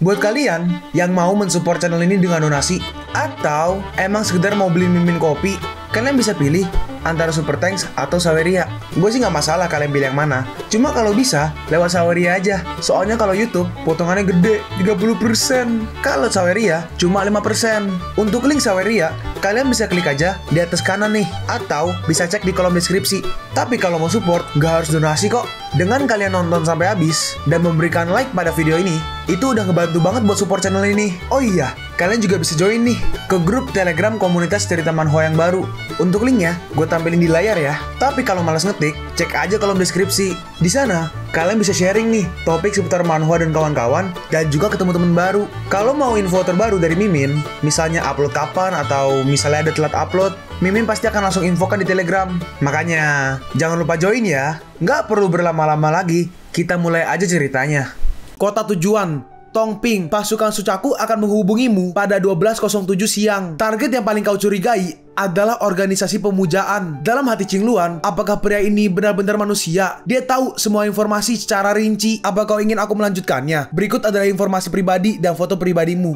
Buat kalian yang mau mensupport channel ini dengan donasi, atau emang sekedar mau beli mimin kopi, kalian bisa pilih antara Super Thanks atau Saweria. Gue sih nggak masalah kalian pilih yang mana. Cuma kalau bisa, lewat Saweria aja. Soalnya kalau YouTube, potongannya gede, 30%. Kalau Saweria, cuma 5%. Untuk link Saweria, kalian bisa klik aja di atas kanan nih. Atau bisa cek di kolom deskripsi. Tapi kalau mau support, nggak harus donasi kok. Dengan kalian nonton sampai habis, dan memberikan like pada video ini, itu udah ngebantu banget buat support channel ini. Oh iya, kalian juga bisa join nih ke grup Telegram komunitas cerita manhwa yang baru. Untuk linknya, gue tampilin di layar ya. Tapi kalau malas ngetik, cek aja kolom deskripsi. Di sana, kalian bisa sharing nih topik seputar manhwa dan kawan-kawan, dan juga ketemu teman baru. Kalau mau info terbaru dari Mimin, misalnya upload kapan atau misalnya ada telat upload, Mimin pasti akan langsung infokan di Telegram. Makanya, jangan lupa join ya. Nggak perlu berlama-lama lagi, kita mulai aja ceritanya. Kota tujuan, Tongping, pasukan Sucaku akan menghubungimu pada 12.07 siang. Target yang paling kau curigai adalah organisasi pemujaan. Dalam hati Qingluan, apakah pria ini benar-benar manusia? Dia tahu semua informasi secara rinci. Apa kau ingin aku melanjutkannya? Berikut adalah informasi pribadi dan foto pribadimu.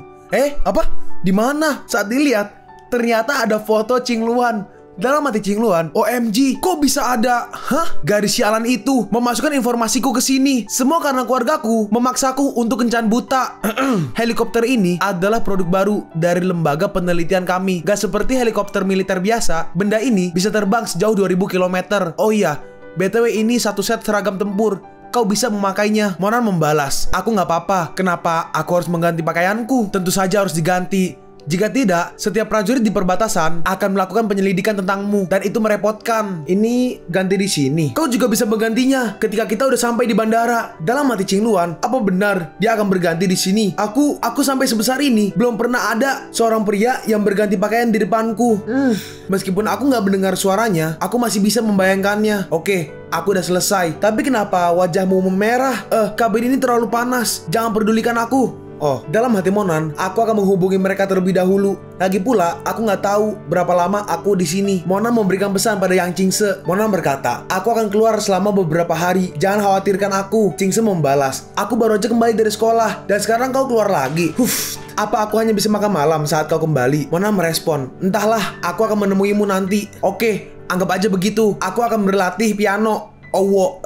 Apa? Di mana? Saat dilihat, ternyata ada foto Qingluan. Dalam hati Qingluan, OMG, kok bisa ada? Garis sialan itu memasukkan informasiku ke sini. Semua karena keluargaku memaksaku untuk kencan buta. Helikopter ini adalah produk baru dari lembaga penelitian kami. Gak seperti helikopter militer biasa, benda ini bisa terbang sejauh 2000 km. Oh iya, BTW ini satu set seragam tempur. Kau bisa memakainya. Monan membalas, aku nggak apa-apa. Kenapa aku harus mengganti pakaianku? Tentu saja harus diganti. Jika tidak, setiap prajurit di perbatasan akan melakukan penyelidikan tentangmu, dan itu merepotkan. Ini ganti di sini. Kau juga bisa menggantinya ketika kita udah sampai di bandara. Dalam hati Qingluan, apa benar dia akan berganti di sini? Aku sampai sebesar ini belum pernah ada seorang pria yang berganti pakaian di depanku. Meskipun aku nggak mendengar suaranya, aku masih bisa membayangkannya. Oke, aku udah selesai. Tapi kenapa wajahmu memerah? Kabin ini terlalu panas. Jangan pedulikan aku. Oh, dalam hati Monan, aku akan menghubungi mereka terlebih dahulu. Lagi pula, aku nggak tahu berapa lama aku di sini. Monan memberikan pesan pada Yang Qingse. Monan berkata, aku akan keluar selama beberapa hari. Jangan khawatirkan aku. Qingse membalas, aku baru aja kembali dari sekolah, dan sekarang kau keluar lagi. Apa aku hanya bisa makan malam saat kau kembali? Monan merespon, entahlah, aku akan menemuimu nanti. Oke, anggap aja begitu. Aku akan berlatih piano. Owo.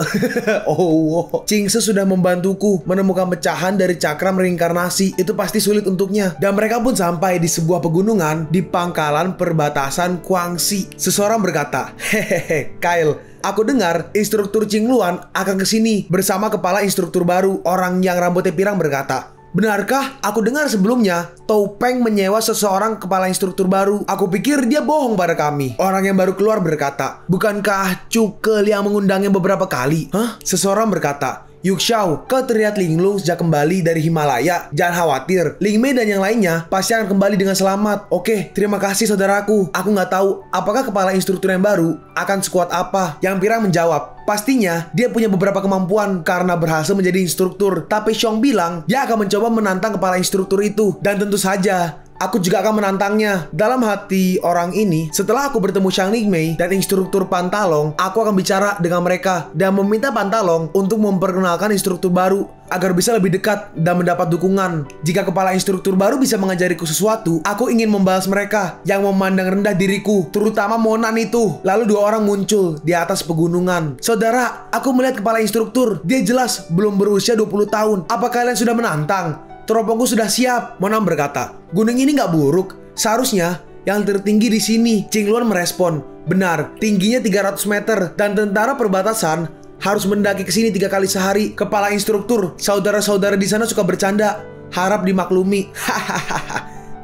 Qingse sudah membantuku menemukan pecahan dari cakram reinkarnasi. Itu pasti sulit untuknya. Dan mereka pun sampai di sebuah pegunungan di pangkalan perbatasan Guangxi. Seseorang berkata, hehehe, Kyle, aku dengar instruktur Qingluan akan kesini bersama kepala instruktur baru. Orang yang rambutnya pirang berkata, benarkah? Aku dengar sebelumnya Toupeng menyewa seseorang kepala instruktur baru. Aku pikir dia bohong pada kami. Orang yang baru keluar berkata, bukankah Cukel yang mengundangnya beberapa kali? Seseorang berkata, Yuxiao, kau terlihat linglung sejak kembali dari Himalaya. Jangan khawatir, Ling Mei dan yang lainnya pasti akan kembali dengan selamat. Oke, terima kasih saudaraku. Aku nggak tahu apakah kepala instruktur yang baru akan sekuat apa. Yang pirang menjawab, pastinya dia punya beberapa kemampuan karena berhasil menjadi instruktur. Tapi Xiong bilang dia akan mencoba menantang kepala instruktur itu. Dan tentu saja aku juga akan menantangnya. Dalam hati orang ini, setelah aku bertemu Xiang Ningmei dan instruktur Pantalong, aku akan bicara dengan mereka dan meminta Pantalong untuk memperkenalkan instruktur baru agar bisa lebih dekat dan mendapat dukungan. Jika kepala instruktur baru bisa mengajariku sesuatu, aku ingin membalas mereka yang memandang rendah diriku, terutama Monan itu. Lalu dua orang muncul di atas pegunungan. Saudara, aku melihat kepala instruktur. Dia jelas belum berusia 20 tahun. Apa kalian sudah menantang? Teropongku sudah siap. Monan berkata, gunung ini nggak buruk. Seharusnya yang tertinggi di sini. Qingluan merespon, benar, tingginya 300 meter dan tentara perbatasan harus mendaki ke sini 3 kali sehari. Kepala instruktur, saudara-saudara di sana suka bercanda. Harap dimaklumi.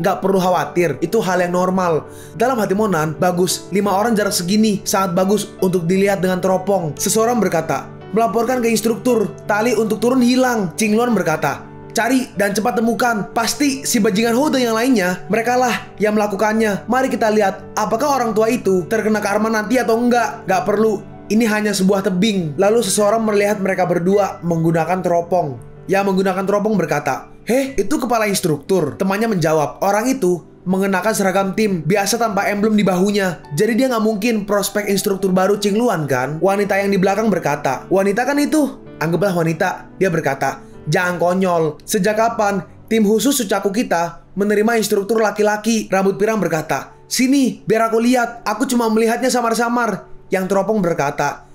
Nggak perlu khawatir, itu hal yang normal. Dalam hati Monan, bagus, 5 orang jarak segini sangat bagus untuk dilihat dengan teropong. Seseorang berkata, melaporkan ke instruktur, tali untuk turun hilang. Qingluan berkata, cari dan cepat temukan. Pasti si bajingan Hou dan yang lainnya, merekalah yang melakukannya. Mari kita lihat apakah orang tua itu terkena karma nanti atau enggak. Gak perlu, ini hanya sebuah tebing. Lalu seseorang melihat mereka berdua menggunakan teropong. Yang menggunakan teropong berkata, itu kepala instruktur. Temannya menjawab, orang itu mengenakan seragam tim biasa tanpa emblem di bahunya. Jadi dia nggak mungkin prospek instruktur baru Qingluan kan? Wanita yang di belakang berkata, wanita kan itu? Anggaplah wanita. Dia berkata, jangan konyol. Sejak kapan tim khusus Sucaku kita menerima instruktur laki-laki rambut pirang berkata, "Sini, biar aku lihat. Aku cuma melihatnya samar-samar." Yang teropong berkata,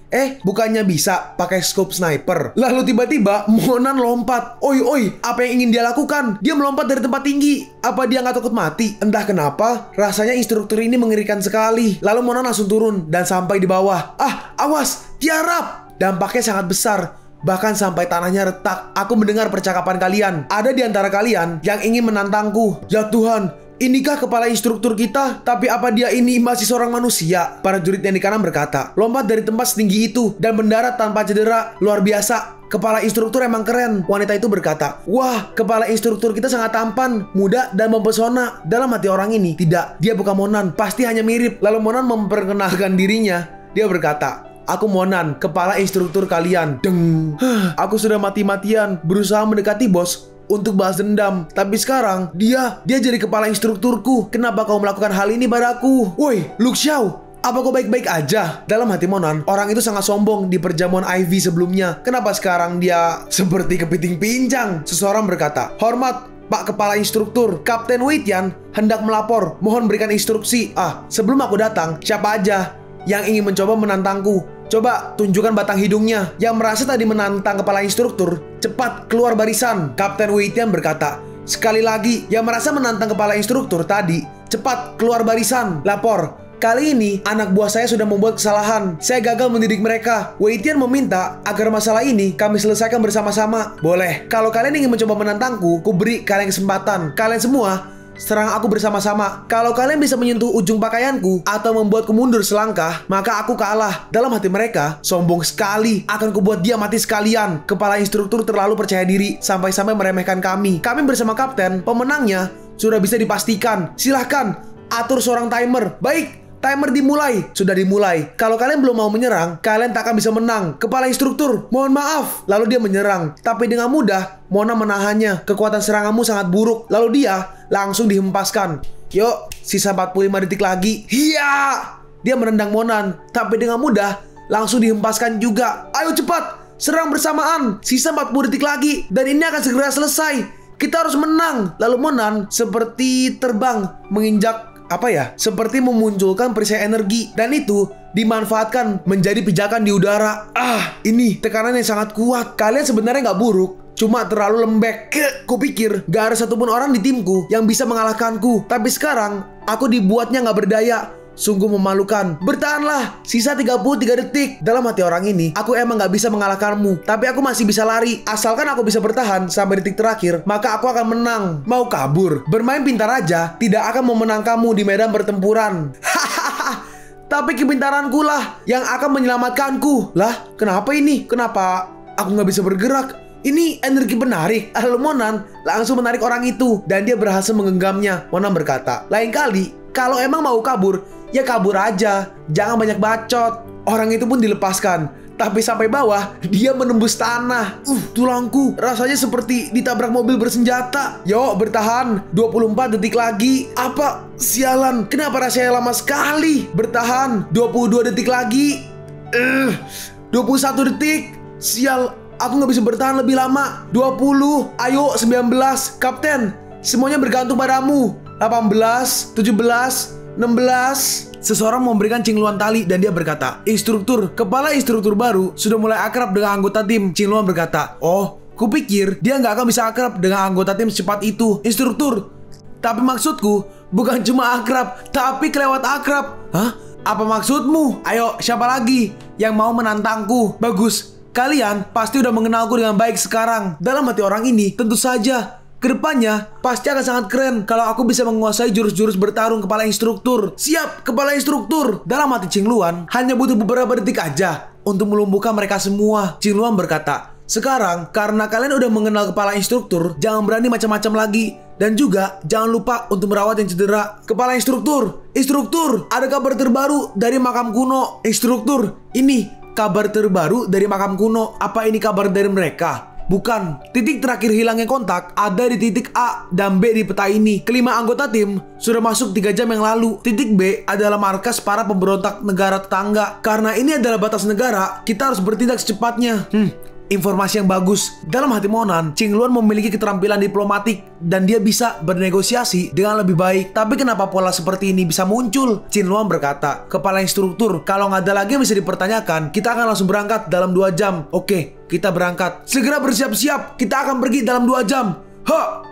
bukannya bisa pakai scope sniper. Lalu tiba-tiba Monan lompat. Oi, apa yang ingin dia lakukan? Dia melompat dari tempat tinggi. Apa dia nggak takut mati? Entah kenapa, rasanya instruktur ini mengerikan sekali. Lalu Monan langsung turun dan sampai di bawah. Awas, tiarap! Dampaknya sangat besar. Bahkan sampai tanahnya retak. Aku mendengar percakapan kalian. Ada di antara kalian yang ingin menantangku. Ya Tuhan, inikah kepala instruktur kita? Tapi apa dia ini masih seorang manusia? Para jurid yang di kanan berkata, lompat dari tempat setinggi itu dan mendarat tanpa cedera. Luar biasa. Kepala instruktur emang keren. Wanita itu berkata, wah, kepala instruktur kita sangat tampan, muda, dan mempesona. Dalam hati orang ini, tidak, dia bukan Monan. Pasti hanya mirip. Lalu Monan memperkenalkan dirinya. Dia berkata, aku Monan, kepala instruktur kalian. Deng. Aku sudah mati-matian berusaha mendekati bos untuk balas dendam. Tapi sekarang dia jadi kepala instrukturku. Kenapa kau melakukan hal ini padaku? Woi, Lu Xiao, apa kau baik-baik aja? Dalam hati Monan, orang itu sangat sombong di perjamuan Ivy sebelumnya. Kenapa sekarang dia seperti kepiting pincang? Seseorang berkata, hormat Pak Kepala Instruktur, Kapten Wei Tian hendak melapor. Mohon berikan instruksi. Sebelum aku datang, siapa aja yang ingin mencoba menantangku? Coba tunjukkan batang hidungnya. Yang merasa tadi menantang kepala instruktur, cepat keluar barisan. Kapten Wei Tian berkata, sekali lagi, yang merasa menantang kepala instruktur tadi, cepat keluar barisan. Lapor. Kali ini, anak buah saya sudah membuat kesalahan. Saya gagal mendidik mereka. Wei Tian meminta agar masalah ini kami selesaikan bersama-sama. Boleh. Kalau kalian ingin mencoba menantangku, ku beri kalian kesempatan. Kalian semua serang aku bersama-sama. Kalau kalian bisa menyentuh ujung pakaianku atau membuatku mundur selangkah, maka aku kalah. Dalam hati mereka, sombong sekali. Akan kubuat dia mati sekalian. Kepala instruktur terlalu percaya diri sampai-sampai meremehkan kami. Kami bersama kapten, pemenangnya sudah bisa dipastikan. Silahkan, atur seorang timer. Baik, timer dimulai. Sudah dimulai. Kalau kalian belum mau menyerang, kalian tak akan bisa menang. Kepala instruktur, mohon maaf. Lalu dia menyerang. Tapi dengan mudah, Mona menahannya. Kekuatan seranganmu sangat buruk. Lalu dia langsung dihempaskan. Yuk, sisa 45 detik lagi. Hiya! Dia menendang Monan. Tapi dengan mudah, langsung dihempaskan juga. Ayo cepat, serang bersamaan. Sisa 40 detik lagi. Dan ini akan segera selesai. Kita harus menang. Lalu Monan seperti terbang, menginjak seperti memunculkan perisai energi. Dan itu dimanfaatkan menjadi pijakan di udara. Ini tekanan yang sangat kuat. Kalian sebenarnya nggak buruk, cuma terlalu lembek. Kupikir gak ada satupun orang di timku yang bisa mengalahkanku. Tapi sekarang aku dibuatnya nggak berdaya. Sungguh memalukan. Bertahanlah, sisa 33 detik. Dalam hati orang ini, aku emang gak bisa mengalahkanmu, tapi aku masih bisa lari. Asalkan aku bisa bertahan sampai detik terakhir, maka aku akan menang. Mau kabur? Bermain pintar aja tidak akan memenangkanmu di medan pertempuran. Tapi kepintaranku lah yang akan menyelamatkanku. Lah, kenapa ini? Kenapa aku gak bisa bergerak? Ini energi penarik. Lalu Monan langsung menarik orang itu dan dia berhasil menggenggamnya. Monan berkata, lain kali kalau emang mau kabur, ya kabur aja. Jangan banyak bacot. Orang itu pun dilepaskan. Tapi sampai bawah, dia menembus tanah. Tulangku rasanya seperti ditabrak mobil bersenjata. Yuk, bertahan. 24 detik lagi. Apa? Sialan. Kenapa rasanya lama sekali? Bertahan. 22 detik lagi. 21 detik. Sial, aku nggak bisa bertahan lebih lama. 20. Ayo, 19. Kapten, semuanya bergantung padamu. 18, 17, 16. Seseorang memberikan cingluan tali dan dia berkata, instruktur, kepala instruktur baru sudah mulai akrab dengan anggota tim. Cingluan berkata, oh, kupikir dia nggak akan bisa akrab dengan anggota tim secepat itu, instruktur. Tapi maksudku bukan cuma akrab, tapi kelewat akrab. Hah? Apa maksudmu? Ayo, siapa lagi yang mau menantangku? Bagus, kalian pasti udah mengenalku dengan baik sekarang. Dalam hati orang ini, tentu saja kedepannya pasti akan sangat keren kalau aku bisa menguasai jurus-jurus bertarung kepala instruktur. Siap, kepala instruktur. Dalam hati Qingluan, hanya butuh beberapa detik aja untuk melumpuhkan mereka semua. Qingluan berkata, sekarang karena kalian udah mengenal kepala instruktur, jangan berani macam-macam lagi. Dan juga jangan lupa untuk merawat yang cedera. Kepala instruktur, instruktur, ada kabar terbaru dari makam kuno. Instruktur, ini kabar terbaru dari makam kuno. Apa ini kabar dari mereka? Bukan, titik terakhir hilangnya kontak ada di titik A dan B di peta ini. Kelima anggota tim sudah masuk 3 jam yang lalu. Titik B adalah markas para pemberontak negara tetangga. Karena ini adalah batas negara, kita harus bertindak secepatnya. informasi yang bagus. Dalam hati Monan, Qingluan memiliki keterampilan diplomatik dan dia bisa bernegosiasi dengan lebih baik. Tapi kenapa pola seperti ini bisa muncul? Qingluan berkata, kepala instruktur, kalau nggak ada lagi yang bisa dipertanyakan, kita akan langsung berangkat dalam 2 jam. Oke, kita berangkat. Segera bersiap-siap, kita akan pergi dalam 2 jam.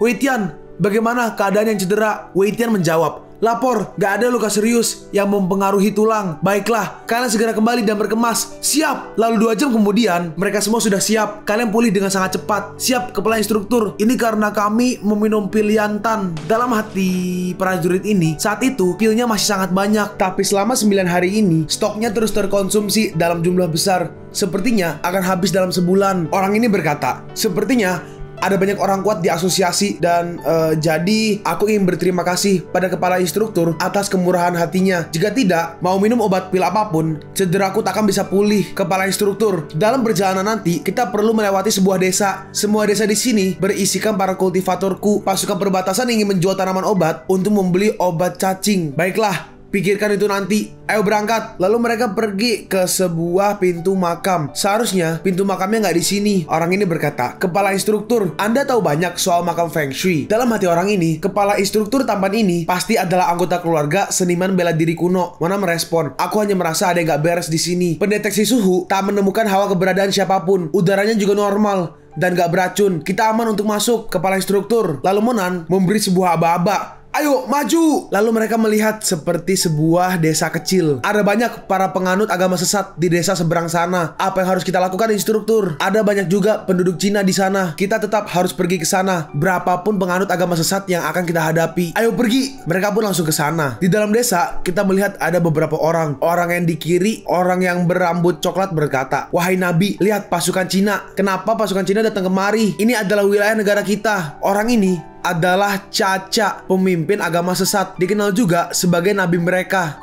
Wei Tian, bagaimana keadaan yang cedera? Wei Tian menjawab, lapor, gak ada luka serius yang mempengaruhi tulang. Baiklah, kalian segera kembali dan berkemas. Siap. Lalu 2 jam kemudian, mereka semua sudah siap. Kalian pulih dengan sangat cepat. Siap, kepala instruktur. Ini karena kami meminum pil Yantan. Dalam hati prajurit ini, saat itu pilnya masih sangat banyak. Tapi selama 9 hari ini, stoknya terus terkonsumsi dalam jumlah besar. Sepertinya akan habis dalam sebulan. Orang ini berkata, sepertinya ada banyak orang kuat di asosiasi dan jadi aku ingin berterima kasih pada kepala instruktur atas kemurahan hatinya. Jika tidak, mau minum obat pil apapun, cederaku tak akan bisa pulih. Kepala instruktur, dalam perjalanan nanti kita perlu melewati sebuah desa. Semua desa di sini berisikan para kultivatorku. Pasukan perbatasan ingin menjual tanaman obat untuk membeli obat cacing. Baiklah, pikirkan itu nanti. Ayo berangkat. Lalu mereka pergi ke sebuah pintu makam. Seharusnya pintu makamnya nggak di sini. Orang ini berkata, kepala instruktur, Anda tahu banyak soal makam Feng Shui. Dalam hati orang ini, kepala instruktur tampan ini pasti adalah anggota keluarga seniman bela diri kuno. Mona merespon, aku hanya merasa ada yang nggak beres di sini. Pendeteksi suhu tak menemukan hawa keberadaan siapapun. Udaranya juga normal dan gak beracun. Kita aman untuk masuk. Kepala instruktur. Lalu Monan memberi sebuah aba-aba. Ayo maju. Lalu mereka melihat seperti sebuah desa kecil. Ada banyak para penganut agama sesat di desa seberang sana. Apa yang harus kita lakukan, instruktur? Ada banyak juga penduduk Cina di sana. Kita tetap harus pergi ke sana. Berapapun penganut agama sesat yang akan kita hadapi. Ayo pergi. Mereka pun langsung ke sana. Di dalam desa kita melihat ada beberapa orang. Orang yang di kiri, orang yang berambut coklat berkata, wahai Nabi, lihat pasukan Cina. Kenapa pasukan Cina datang kemari? Ini adalah wilayah negara kita. Orang ini adalah Caca, pemimpin agama sesat, dikenal juga sebagai nabi mereka.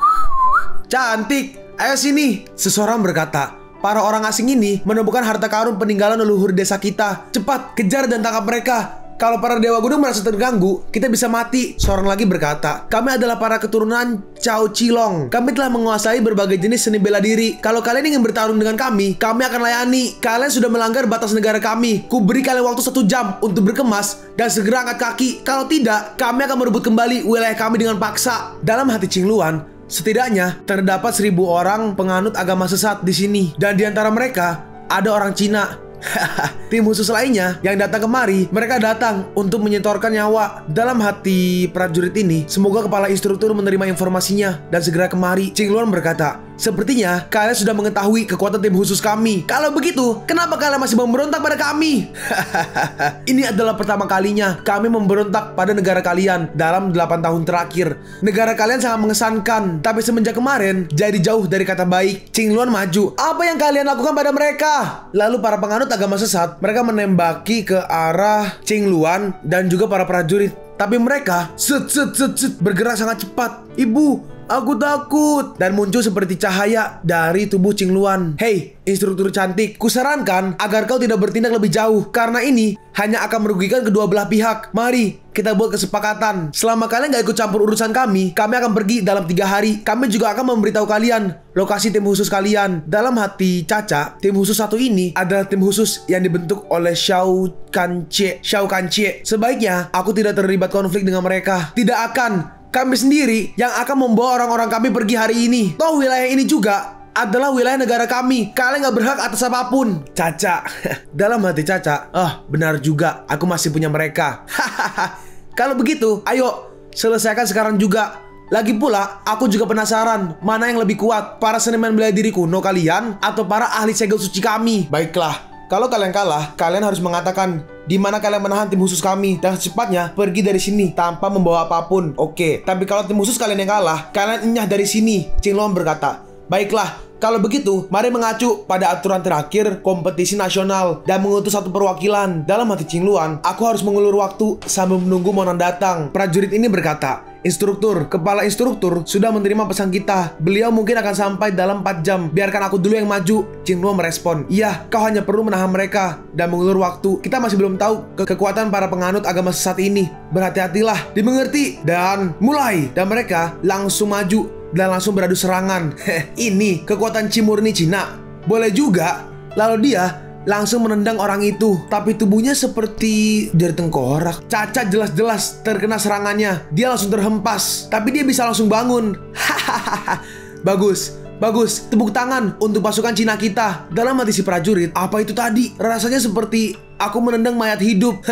Cantik, ayo sini. Seseorang berkata, para orang asing ini menemukan harta karun peninggalan leluhur desa kita. Cepat, kejar dan tangkap mereka. Kalau para dewa gunung merasa terganggu, kita bisa mati. Seorang lagi berkata, kami adalah para keturunan Cao Chilong. Kami telah menguasai berbagai jenis seni bela diri. Kalau kalian ingin bertarung dengan kami akan layani. Kalian sudah melanggar batas negara kami. Ku beri kalian waktu 1 jam untuk berkemas dan segera angkat kaki. Kalau tidak, kami akan merebut kembali wilayah kami dengan paksa. Dalam hati Qingluan, setidaknya terdapat 1000 orang penganut agama sesat di sini. Dan di antara mereka ada orang Cina. Tim khusus lainnya yang datang kemari, mereka datang untuk menyetorkan nyawa. Dalam hati prajurit ini, semoga kepala instruktur menerima informasinya dan segera kemari. Qingluan berkata, sepertinya kalian sudah mengetahui kekuatan tim khusus kami. Kalau begitu, kenapa kalian masih memberontak pada kami? Ini adalah pertama kalinya kami memberontak pada negara kalian dalam 8 tahun terakhir. Negara kalian sangat mengesankan, tapi semenjak kemarin jadi jauh dari kata baik. Qingluan maju. Apa yang kalian lakukan pada mereka? Lalu para penganut agama sesat, mereka menembaki ke arah Qingluan dan juga para prajurit. Tapi mereka bergerak sangat cepat. Ibu, aku takut. Dan muncul seperti cahaya dari tubuh Qingluan. Hei, instruktur cantik, kusarankan agar kau tidak bertindak lebih jauh, karena ini hanya akan merugikan kedua belah pihak. Mari kita buat kesepakatan. Selama kalian gak ikut campur urusan kami akan pergi dalam 3 hari. Kami juga akan memberitahu kalian lokasi tim khusus kalian. Dalam hati Caca, tim khusus satu ini adalah tim khusus yang dibentuk oleh Shao Kancie. Sebaiknya aku tidak terlibat konflik dengan mereka. Tidak akan. Kami sendiri yang akan membawa orang-orang kami pergi hari ini. Toh wilayah ini juga adalah wilayah negara kami. Kalian gak berhak atas apapun. Caca. Dalam hati Caca, benar juga, aku masih punya mereka. Kalau begitu, ayo selesaikan sekarang juga. Lagi pula, aku juga penasaran mana yang lebih kuat, para seniman bela diri kuno kalian atau para ahli segel suci kami. Baiklah, kalau kalian kalah, kalian harus mengatakan di mana kalian menahan tim khusus kami dan secepatnya pergi dari sini tanpa membawa apapun. Oke, tapi kalau tim khusus kalian yang kalah, kalian enyah dari sini. Qingluan berkata, baiklah, kalau begitu, mari mengacu pada aturan terakhir kompetisi nasional dan mengutus satu perwakilan. Dalam hati Qingluan, aku harus mengulur waktu sambil menunggu Monan datang. Prajurit ini berkata, instruktur, kepala instruktur sudah menerima pesan kita. Beliau mungkin akan sampai dalam 4 jam. Biarkan aku dulu yang maju. Qingluan merespon, iya, kau hanya perlu menahan mereka dan mengulur waktu. Kita masih belum tahu kekuatan para penganut agama sesat ini. Berhati-hatilah, dimengerti. Dan mulai. Dan mereka langsung maju dan langsung beradu serangan. Ini kekuatan Qi murni Cina. Boleh juga. Lalu dia langsung menendang orang itu. Tapi tubuhnya seperti dari tengkorak. Caca jelas-jelas terkena serangannya. Dia langsung terhempas, tapi dia bisa langsung bangun. Hahaha. Bagus, tepuk tangan untuk pasukan Cina kita. Dalam hati si prajurit, apa itu tadi? Rasanya seperti aku menendang mayat hidup.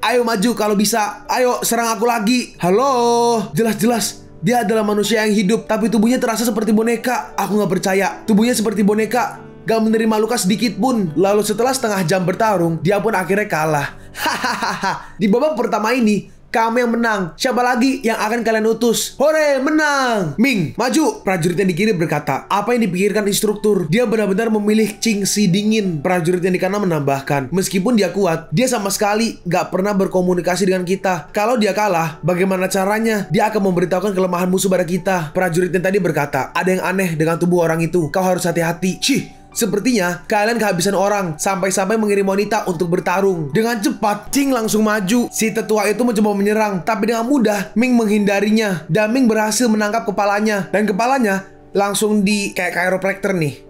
Ayo maju kalau bisa. Ayo serang aku lagi. Halo. Jelas-jelas dia adalah manusia yang hidup, tapi tubuhnya terasa seperti boneka. Aku gak percaya. Tubuhnya seperti boneka, gak menerima luka sedikit pun. Lalu setelah setengah jam bertarung, dia pun akhirnya kalah. Hahaha. Di babak pertama ini kami yang menang. Siapa lagi yang akan kalian utus? Hore, menang! Ming, maju! Prajurit yang di kiri berkata. Apa yang dipikirkan instruktur? Dia benar-benar memilih Ching Si dingin. Prajurit yang di kanan menambahkan, meskipun dia kuat, dia sama sekali gak pernah berkomunikasi dengan kita. Kalau dia kalah, bagaimana caranya? Dia akan memberitahukan kelemahan musuh pada kita. Prajurit yang tadi berkata, ada yang aneh dengan tubuh orang itu. Kau harus hati-hati. Cih! Sepertinya kalian kehabisan orang, sampai-sampai mengirim wanita untuk bertarung. Dengan cepat, Ching langsung maju. Si tetua itu mencoba menyerang, tapi dengan mudah Ming menghindarinya. Dan Ming berhasil menangkap kepalanya. Dan kepalanya langsung di kayak chiropractor nih.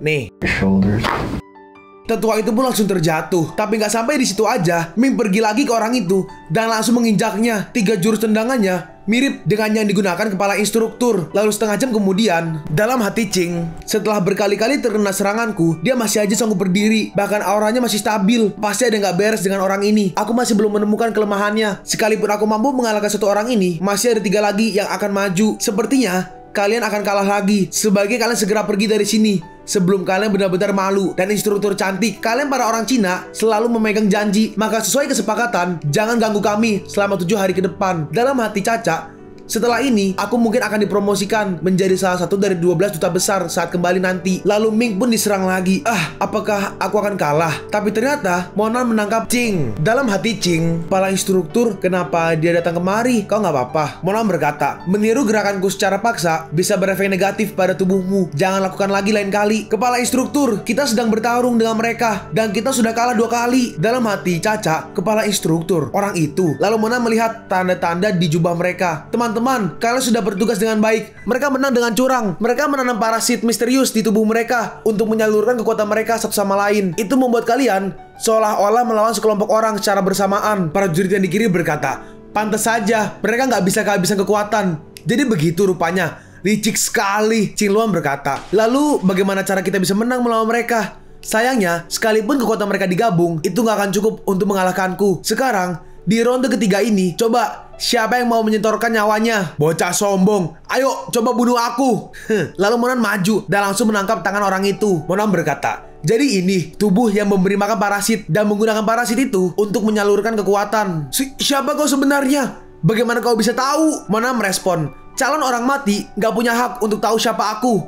Tetua itu pun langsung terjatuh. Tapi nggak sampai di situ aja, Ming pergi lagi ke orang itu dan langsung menginjaknya. 3 jurus tendangannya mirip dengan yang digunakan kepala instruktur. Lalu setengah jam kemudian, dalam hati Ching, setelah berkali-kali terkena seranganku, dia masih aja sanggup berdiri. Bahkan auranya masih stabil. Pasti ada yang nggak beres dengan orang ini. Aku masih belum menemukan kelemahannya. Sekalipun aku mampu mengalahkan satu orang ini, masih ada 3 lagi yang akan maju. Sepertinya kalian akan kalah lagi. Sebaiknya kalian segera pergi dari sini sebelum kalian benar-benar malu. Dan instruktur cantik, kalian para orang Cina selalu memegang janji. Maka sesuai kesepakatan, jangan ganggu kami selama 7 hari ke depan. Dalam hati Caca, setelah ini, aku mungkin akan dipromosikan menjadi salah satu dari 12 duta besar saat kembali nanti. Lalu Ming pun diserang lagi. Apakah aku akan kalah? Tapi ternyata Monan menangkap Ching. Dalam hati Ching, kepala instruktur, kenapa dia datang kemari? Kau nggak apa-apa. Monan berkata, meniru gerakanku secara paksa bisa berefek negatif pada tubuhmu. Jangan lakukan lagi lain kali. Kepala instruktur, kita sedang bertarung dengan mereka dan kita sudah kalah 2 kali. Dalam hati Caca, kepala instruktur, orang itu. Lalu Monan melihat tanda-tanda di jubah mereka. Teman-teman, kalian sudah bertugas dengan baik. Mereka menang dengan curang. Mereka menanam parasit misterius di tubuh mereka untuk menyalurkan kekuatan mereka satu sama lain. Itu membuat kalian seolah-olah melawan sekelompok orang secara bersamaan. Prajurit yang di kiri berkata, pantas saja, mereka nggak bisa kehabisan kekuatan. Jadi begitu rupanya. Licik sekali, Ching Luan berkata. Lalu bagaimana cara kita bisa menang melawan mereka? Sayangnya, sekalipun kekuatan mereka digabung, itu nggak akan cukup untuk mengalahkanku. Sekarang, di ronde ketiga ini, coba siapa yang mau menyetorkan nyawanya? Bocah sombong, ayo coba bunuh aku. Lalu Monan maju dan langsung menangkap tangan orang itu. Monan berkata, jadi ini tubuh yang memberi makan parasit dan menggunakan parasit itu untuk menyalurkan kekuatan. Siapa kau sebenarnya? Bagaimana kau bisa tahu? Monan merespon, calon orang mati gak punya hak untuk tahu siapa aku.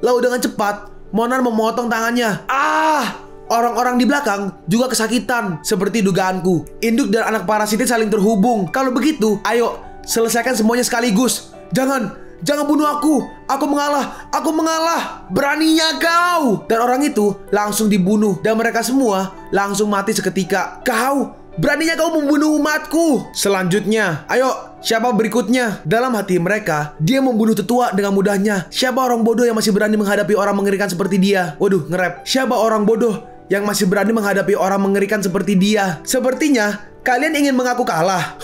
Lalu dengan cepat Monan memotong tangannya. Orang-orang di belakang juga kesakitan seperti dugaanku. Induk dan anak parasitnya saling terhubung. Kalau begitu, ayo selesaikan semuanya sekaligus. Jangan bunuh aku. Aku mengalah. Beraninya kau. Dan orang itu langsung dibunuh dan mereka semua langsung mati seketika. Beraninya kau membunuh umatku. Selanjutnya, ayo siapa berikutnya? Dalam hati mereka, dia membunuh tetua dengan mudahnya. Siapa orang bodoh yang masih berani menghadapi orang mengerikan seperti dia? Waduh, nge-rap. Siapa orang bodoh yang masih berani menghadapi orang mengerikan seperti dia? Sepertinya kalian ingin mengaku kalah.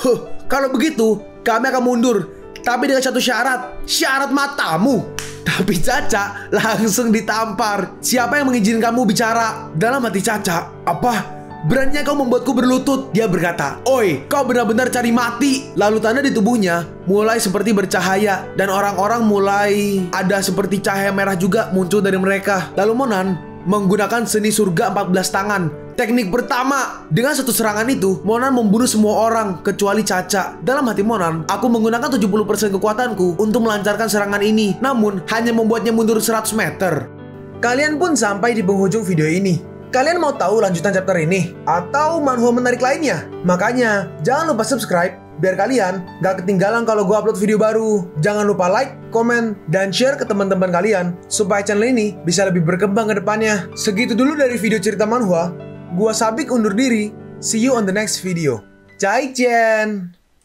Kalau begitu, kami akan mundur. Tapi dengan satu syarat. Syarat matamu. Tapi Caca langsung ditampar. Siapa yang mengizinkanmu bicara? Dalam hati Caca, apa? Beraninya kau membuatku berlutut. Dia berkata, oi, kau benar-benar cari mati. Lalu tanda di tubuhnya mulai seperti bercahaya. Dan orang-orang mulai ada seperti cahaya merah juga muncul dari mereka. Lalu Monan menggunakan seni surga 14 tangan. Teknik pertama, dengan satu serangan itu, Monan membunuh semua orang kecuali Caca. Dalam hati Monan, aku menggunakan 70% kekuatanku untuk melancarkan serangan ini. Namun, hanya membuatnya mundur 100 meter. Kalian pun sampai di penghujung video ini. Kalian mau tahu lanjutan chapter ini? Atau manhwa menarik lainnya? Makanya, jangan lupa subscribe biar kalian gak ketinggalan kalau gue upload video baru. Jangan lupa like, komen, dan share ke teman-teman kalian supaya channel ini bisa lebih berkembang ke depannya. Segitu dulu dari video cerita manhwa. Gua Sabik undur diri. See you on the next video. Zaijian.